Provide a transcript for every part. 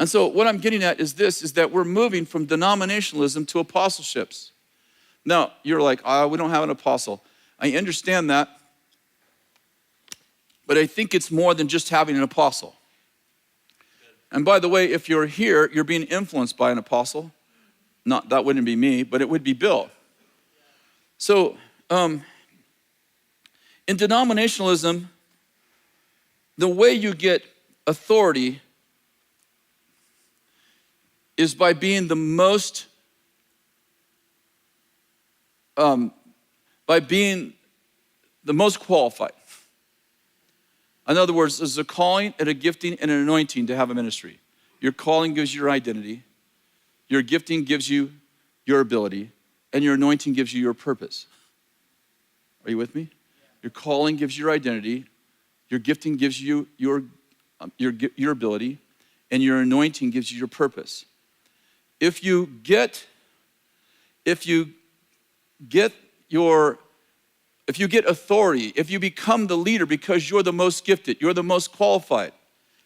And so what I'm getting at is this, is that we're moving from denominationalism to apostleships. Now, you're like, we don't have an apostle. I understand that, but I think it's more than just having an apostle. And by the way, if you're here, you're being influenced by an apostle. That wouldn't be me, but it would be Bill. So, in denominationalism, the way you get authority is by being the most, qualified. In other words, there's a calling and a gifting and an anointing to have a ministry. Your calling gives you your identity, your gifting gives you your ability, and your anointing gives you your purpose. Are you with me? Your calling gives you your identity, your gifting gives you your ability, and your anointing gives you your purpose. If you get authority, if you become the leader because you're the most gifted, you're the most qualified,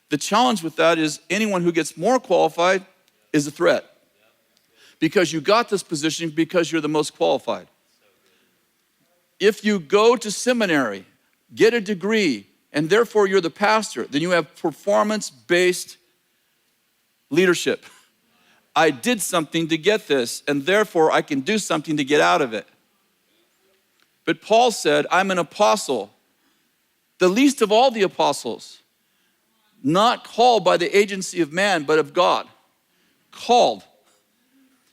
the challenge with that is anyone who gets more qualified is a threat. Because you got this position because you're the most qualified. If you go to seminary, get a degree, and therefore you're the pastor, then you have performance-based leadership. I did something to get this, and therefore I can do something to get out of it. But Paul said, I'm an apostle, the least of all the apostles, not called by the agency of man, but of God. Called.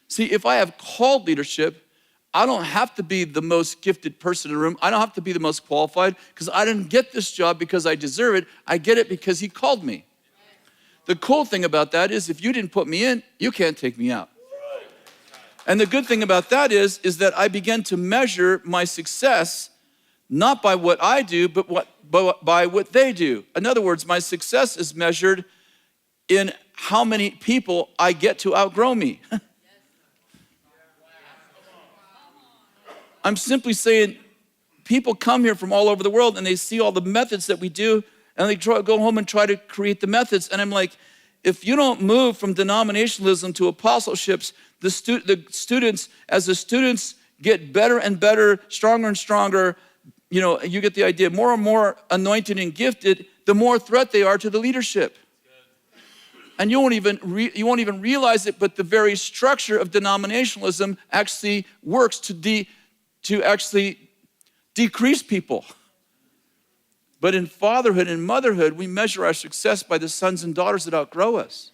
See, if I have called leadership, I don't have to be the most gifted person in the room. I don't have to be the most qualified because I didn't get this job because I deserve it. I get it because he called me. The cool thing about that is if you didn't put me in, you can't take me out. And the good thing about that is that I begin to measure my success not by what I do, but by what they do. In other words, my success is measured in how many people I get to outgrow me. I'm simply saying people come here from all over the world and they see all the methods that we do and they go home and try to create the methods. And I'm like, if you don't move from denominationalism to apostleships, the students, as the students get better and better, stronger and stronger, you get the idea, more and more anointed and gifted, the more threat they are to the leadership. And you won't even realize it, but the very structure of denominationalism actually works to actually decrease people. But in fatherhood and motherhood, we measure our success by the sons and daughters that outgrow us.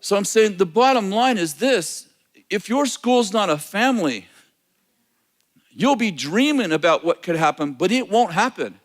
So I'm saying the bottom line is this: if your school's not a family, you'll be dreaming about what could happen, but it won't happen.